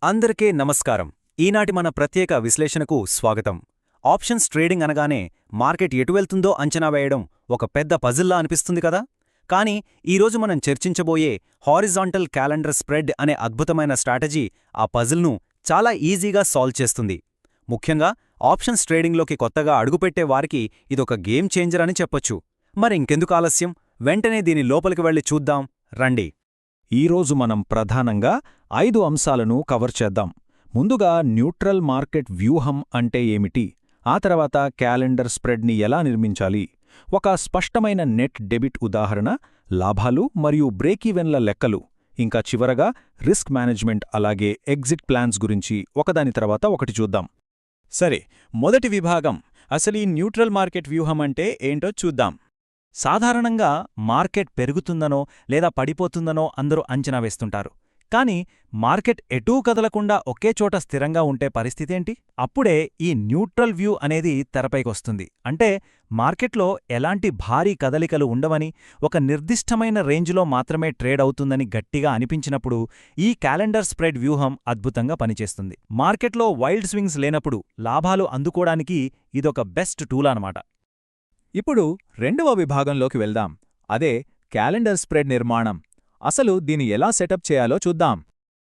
అందరికీ నమస్కారం. ఈనాటి మన ప్రత్యేక విశ్లేషణకు స్వాగతం. ఆప్షన్స్ ట్రేడింగ్ అనగానే మార్కెట్ ఎటు వెళ్తుందో అంచనా వేయడం ఒక పెద్ద పజిల్లా అనిపిస్తుంది కదా. కానీ ఈరోజు మనం చర్చించబోయే హారిజాంటల్ క్యాలెండర్ స్ప్రెడ్ అనే అద్భుతమైన స్ట్రాటజీ ఆ పజిల్ను చాలా ఈజీగా సాల్వ్ చేస్తుంది. ముఖ్యంగా ఆప్షన్స్ ట్రేడింగ్లోకి కొత్తగా అడుగుపెట్టే వారికి ఇదొక గేమ్ చేంజర్ అని చెప్పొచ్చు. మరింకెందుకు ఆలస్యం, వెంటనే దీని లోపలికి వెళ్ళి చూద్దాం రండి. ఈరోజు మనం ప్రధానంగా 5 అంశాలను కవర్ చేద్దాం. ముందుగా న్యూట్రల్ మార్కెట్ వ్యూహం అంటే ఏమిటి, ఆ తర్వాత క్యాలెండర్ స్ప్రెడ్ని ఎలా నిర్మించాలి, ఒక స్పష్టమైన నెట్ డెబిట్ ఉదాహరణ, లాభాలు మరియు బ్రేకీవెన్ల లెక్కలు, ఇంకా చివరగా రిస్క్ మేనేజ్మెంట్ అలాగే ఎగ్జిట్ ప్లాన్స్ గురించి ఒకదాని తర్వాత ఒకటి చూద్దాం. సరే, మొదటి విభాగం, అసలు ఈ న్యూట్రల్ మార్కెట్ వ్యూహం అంటే ఏంటో చూద్దాం. సాధారణంగా మార్కెట్ పెరుగుతుందనో లేదా పడిపోతుందనో అందరూ అంచనా వేస్తుంటారు. కానీ మార్కెట్ ఎటూ కదలకుండా ఒకే చోట స్థిరంగా ఉంటే పరిస్థితేంటి? అప్పుడే ఈ న్యూట్రల్ వ్యూ అనేది తెరపైకొస్తుంది. అంటే మార్కెట్లో ఎలాంటి భారీ కదలికలు ఉండవని, ఒక నిర్దిష్టమైన రేంజ్లో మాత్రమే ట్రేడ్ అవుతుందని గట్టిగా అనిపించినప్పుడు ఈ క్యాలెండర్ స్ప్రెడ్ వ్యూహం అద్భుతంగా పనిచేస్తుంది. మార్కెట్లో వైల్డ్ స్వింగ్స్ లేనప్పుడు లాభాలు అందుకోవడానికి ఇదొక బెస్ట్ టూల్ అన్నమాట. ఇప్పుడు రెండవ విభాగంలోకి వెళ్దాం. అదే క్యాలెండర్ స్ప్రెడ్ నిర్మాణం. అసలు దీన్ని ఎలా సెటప్ చేయాలో చూద్దాం.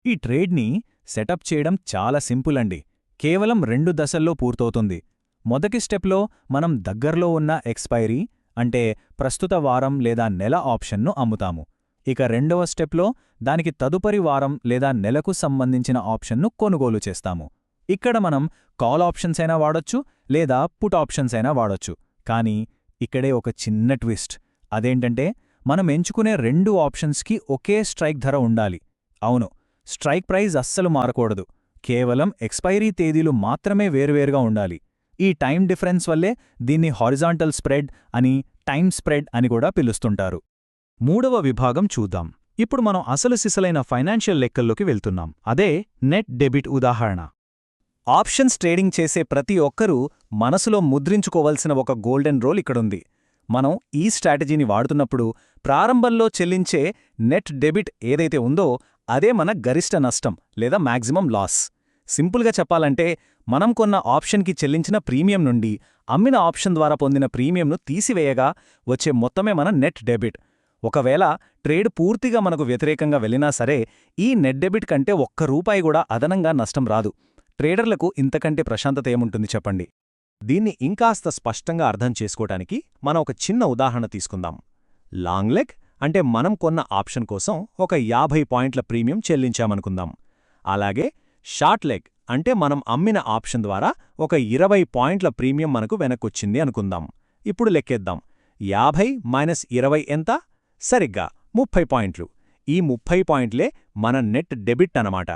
ఈ ట్రేడ్ని సెటప్ చేయడం చాలా సింపుల్ అండి. కేవలం 2 దశల్లో పూర్తవుతుంది. మొదటి స్టెప్లో మనం దగ్గర్లో ఉన్న ఎక్స్పైరీ అంటే ప్రస్తుత వారం లేదా నెల ఆప్షన్ను అమ్ముతాము. ఇక రెండవ స్టెప్లో దానికి తదుపరి వారం లేదా నెలకు సంబంధించిన ఆప్షన్ను కొనుగోలు చేస్తాము. ఇక్కడ మనం కాల్ ఆప్షన్స్ అయినా వాడొచ్చు లేదా పుట్ ఆప్షన్స్ అయినా వాడొచ్చు. కానీ ఇక్కడే ఒక చిన్న ట్విస్ట్. అదేంటంటే మనం ఎంచుకునే 2 ఆప్షన్స్కి ఒకే స్ట్రైక్ ధర ఉండాలి. అవును, స్ట్రైక్ ప్రైజ్ అస్సలు మారకూడదు. కేవలం ఎక్స్పైరీ తేదీలు మాత్రమే వేరువేరుగా ఉండాలి. ఈ టైం డిఫరెన్స్ వల్లే దీన్ని హారిజాంటల్ స్ప్రెడ్ అని, టైమ్ స్ప్రెడ్ అని కూడా పిలుస్తుంటారు. మూడవ విభాగం చూద్దాం. ఇప్పుడు మనం అసలు సిసలైన ఫైనాన్షియల్ లెక్కల్లోకి వెళ్తున్నాం. అదే నెట్ డెబిట్ ఉదాహరణ. ఆప్షన్స్ ట్రేడింగ్ చేసే ప్రతి ఒక్కరూ మనసులో ముద్రించుకోవలసిన ఒక గోల్డెన్ రూల్ ఇక్కడుంది. మనం ఈ స్ట్రాటజీని వాడుతున్నప్పుడు ప్రారంభంలో చెల్లించే నెట్ డెబిట్ ఏదైతే ఉందో అదే మన గరిష్ట నష్టం లేదా మ్యాక్సిమం లాస్. సింపుల్గా చెప్పాలంటే మనం కొన్న ఆప్షన్కి చెల్లించిన ప్రీమియం నుండి అమ్మిన ఆప్షన్ ద్వారా పొందిన ప్రీమియంను తీసివేయగా వచ్చే మొత్తమే మన నెట్ డెబిట్. ఒకవేళ ట్రేడ్ పూర్తిగా మనకు వ్యతిరేకంగా వెళ్ళినా సరే ఈ నెట్ డెబిట్ కంటే ₹1 కూడా అదనంగా నష్టం రాదు. ట్రేడర్లకు ఇంతకంటే ప్రశాంతత ఏముంటుంది చెప్పండి. దీన్ని ఇంకాస్త స్పష్టంగా అర్థం చేసుకోవటానికి మనం ఒక చిన్న ఉదాహరణ తీసుకుందాం. లాంగ్ లెగ్ అంటే మనం కొన్న ఆప్షన్ కోసం ఒక 50 పాయింట్ల ప్రీమియం చెల్లించామనుకుందాం. అలాగే షార్ట్ లెగ్ అంటే మనం అమ్మిన ఆప్షన్ ద్వారా ఒక 20 పాయింట్ల ప్రీమియం మనకు వెనక్కొచ్చింది అనుకుందాం. ఇప్పుడు లెక్కేద్దాం. 50 మైనస్ 20 ఎంత? సరిగ్గా 30 పాయింట్లు. ఈ 30 పాయింట్లే మన నెట్ డెబిట్ అనమాట.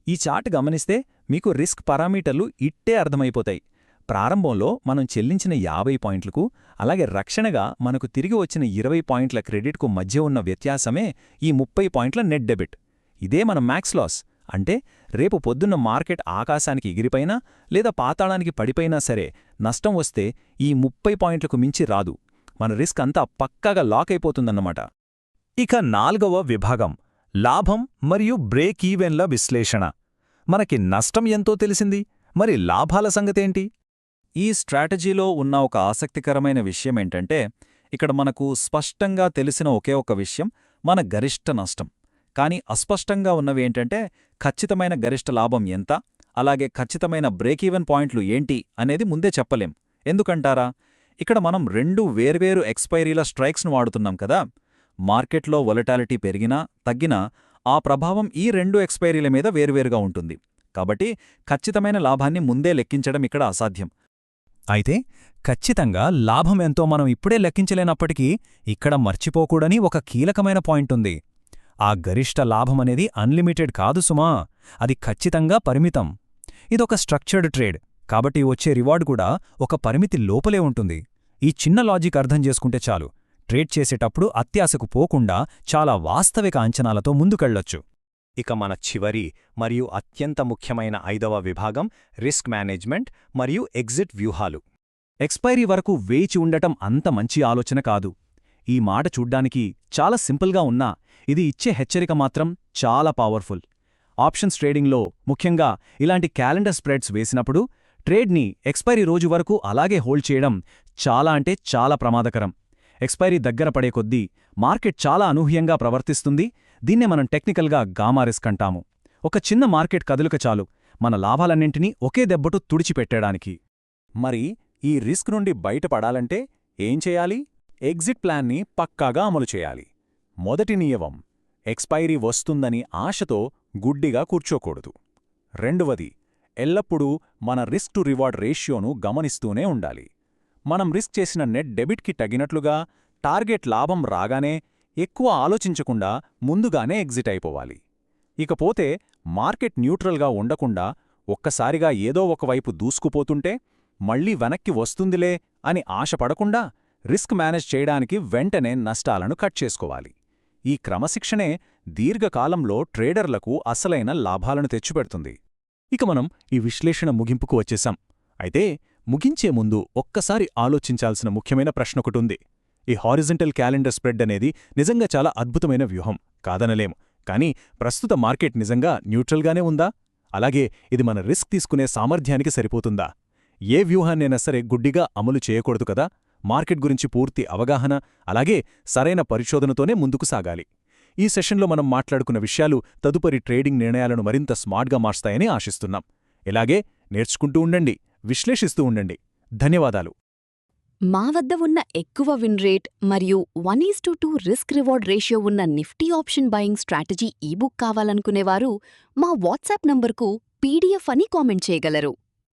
ఈ చార్ట్ గమనిస్తే మీకు రిస్క్ పారామీటర్లు ఇట్టే అర్థమైపోతాయి. ప్రారంభంలో మనం చెల్లించిన 50 పాయింట్లకు, అలాగే రక్షణగా మనకు తిరిగి వచ్చిన 20 పాయింట్ల క్రెడిట్కు మధ్య ఉన్న వ్యత్యాసమే ఈ 30 పాయింట్ల నెట్ డెబిట్. ఇదే మన మ్యాక్స్ లాస్. అంటే రేపు పొద్దున్న మార్కెట్ ఆకాశానికి ఎగిరిపోయినా లేదా పాతాళానికి పడిపోయినా సరే నష్టం వస్తే ఈ 30 పాయింట్లకు మించి రాదు. మన రిస్క్ అంతా పక్కాగా లాక్ అయిపోతుందన్నమాట. ఇక 4వ విభాగం, లాభం మరియు బ్రేక్ ఈవెన్ల విశ్లేషణ. మనకి నష్టం ఎంతో తెలిసింది, మరి లాభాల సంగతేంటి? ఈ స్ట్రాటజీలో ఉన్న ఒక ఆసక్తికరమైన విషయమేంటంటే ఇక్కడ మనకు స్పష్టంగా తెలిసిన ఒకే ఒక విషయం మన గరిష్ట నష్టం. కానీ అస్పష్టంగా ఉన్నవేంటంటే ఖచ్చితమైన గరిష్ట లాభం ఎంత, అలాగే ఖచ్చితమైన బ్రేకీవెన్ పాయింట్లు ఏంటి అనేది ముందే చెప్పలేం. ఎందుకంటారా? ఇక్కడ మనం 2 వేర్వేరు ఎక్స్పైరీల స్ట్రైక్స్ను వాడుతున్నాం కదా. మార్కెట్లో వొలటాలిటీ పెరిగినా తగ్గినా ఆ ప్రభావం ఈ 2 ఎక్స్పైరీల మీద వేర్వేరుగా ఉంటుంది. కాబట్టి ఖచ్చితమైన లాభాన్ని ముందే లెక్కించడం ఇక్కడ అసాధ్యం. అయితే ఖచ్చితంగా లాభం ఎంతో మనం ఇప్పుడే లెక్కించలేనప్పటికీ ఇక్కడ మర్చిపోకూడని ఒక కీలకమైన పాయింటుంది. ఆ గరిష్ట లాభమనేది అన్లిమిటెడ్ కాదు సుమా, అది ఖచ్చితంగా పరిమితం. ఇదొక స్ట్రక్చర్డ్ ట్రేడ్, కాబట్టి వచ్చే రివార్డ్ కూడా ఒక పరిమితి లోపలే ఉంటుంది. ఈ చిన్న లాజిక్ అర్థం చేసుకుంటే చాలు, ట్రేడ్ చేసేటప్పుడు అత్యాశకు పోకుండా చాలా వాస్తవిక అంచనాలతో ముందుకెళ్లొచ్చు. ఇక మన చివరి మరియు అత్యంత ముఖ్యమైన 5వ విభాగం రిస్క్ మేనేజ్మెంట్ మరియు ఎగ్జిట్ వ్యూహాలు. ఎక్స్పైరీ వరకు వేచి ఉండటం అంత మంచి ఆలోచన కాదు. ఈ మాట చూడ్డానికి చాలా సింపుల్గా ఉన్నా ఇది ఇచ్చే హెచ్చరిక మాత్రం చాలా పవర్ఫుల్. ఆప్షన్స్ ట్రేడింగ్లో ముఖ్యంగా ఇలాంటి క్యాలెండర్ స్ప్రెడ్స్ వేసినప్పుడు ట్రేడ్ని ఎక్స్పైరీ రోజు వరకు అలాగే హోల్డ్ చేయడం చాలా అంటే చాలా ప్రమాదకరం. ఎక్స్పైరీ దగ్గర పడే కొద్దీ మార్కెట్ చాలా అనూహ్యంగా ప్రవర్తిస్తుంది. దీన్నే మనం టెక్నికల్గా గామా రిస్క్ అంటాము. ఒక చిన్న మార్కెట్ కదలిక చాలు మన లాభాలన్నింటినీ ఒకే దెబ్బటు తుడిచిపెట్టడానికి. మరి ఈ రిస్క్ నుండి బయటపడాలంటే ఏం చేయాలి? ఎగ్జిట్ ప్లాన్ని పక్కాగా అమలు చేయాలి. మొదటి నియమం, ఎక్స్పైరీ వస్తుందని ఆశతో గుడ్డిగా కూర్చోకూడదు. రెండవది, ఎల్లప్పుడూ మన రిస్క్ టు రివార్డ్ రేషియోను గమనిస్తూనే ఉండాలి. మనం రిస్క్ చేసిన నెట్ డెబిట్కి తగినట్లుగా టార్గెట్ లాభం రాగానే ఎక్కువ ఆలోచించకుండా ముందుగానే ఎగ్జిట్ అయిపోవాలి. ఇకపోతే మార్కెట్ న్యూట్రల్గా ఉండకుండా ఒక్కసారిగా ఏదో ఒకవైపు దూసుకుపోతుంటే మళ్లీ వెనక్కి వస్తుందిలే అని ఆశపడకుండా రిస్క్ మేనేజ్ చేయడానికి వెంటనే నష్టాలను కట్ చేసుకోవాలి. ఈ క్రమశిక్షణే దీర్ఘకాలంలో ట్రేడర్లకు అసలైన లాభాలను తెచ్చిపెడుతుంది. ఇక మనం ఈ విశ్లేషణ ముగింపుకు వచ్చేశాం. అయితే ముగించే ముందు ఒక్కసారి ఆలోచించాల్సిన ముఖ్యమైన ప్రశ్నొకటుంది. ఈ హారిజంటల్ క్యాలెండర్ స్ప్రెడ్ అనేది నిజంగా చాలా అద్భుతమైన వ్యూహం కాదనలేం. కానీ ప్రస్తుత మార్కెట్ నిజంగా న్యూట్రల్గానే ఉందా? అలాగే ఇది మన రిస్క్ తీసుకునే సామర్థ్యానికి సరిపోతుందా? ఏ వ్యూహాన్నైనా సరే గుడ్డిగా అమలు చేయకూడదు కదా. మార్కెట్ గురించి పూర్తి అవగాహన అలాగే సరైన పరిశోధనతోనే ముందుకు సాగాలి. ఈ సెషన్లో మనం మాట్లాడుకున్న విషయాలు తదుపరి ట్రేడింగ్ నిర్ణయాలను మరింత స్మార్ట్గా మార్స్తాయని ఆశిస్తున్నాం. ఇలాగే నేర్చుకుంటూ ఉండండి, విశ్లేషిస్తూ ఉండండి. ధన్యవాదాలు. మా వద్ద ఉన్న ఎక్కువ విన్ రేట్ మరియు 1:2 రిస్క్ రివార్డ్ రేషియో ఉన్న Nifty option buying strategy ebook కావాలనుకునేవారు మా వాట్సాప్ నంబర్కు PDF అని కామెంట్ చేయగలరు.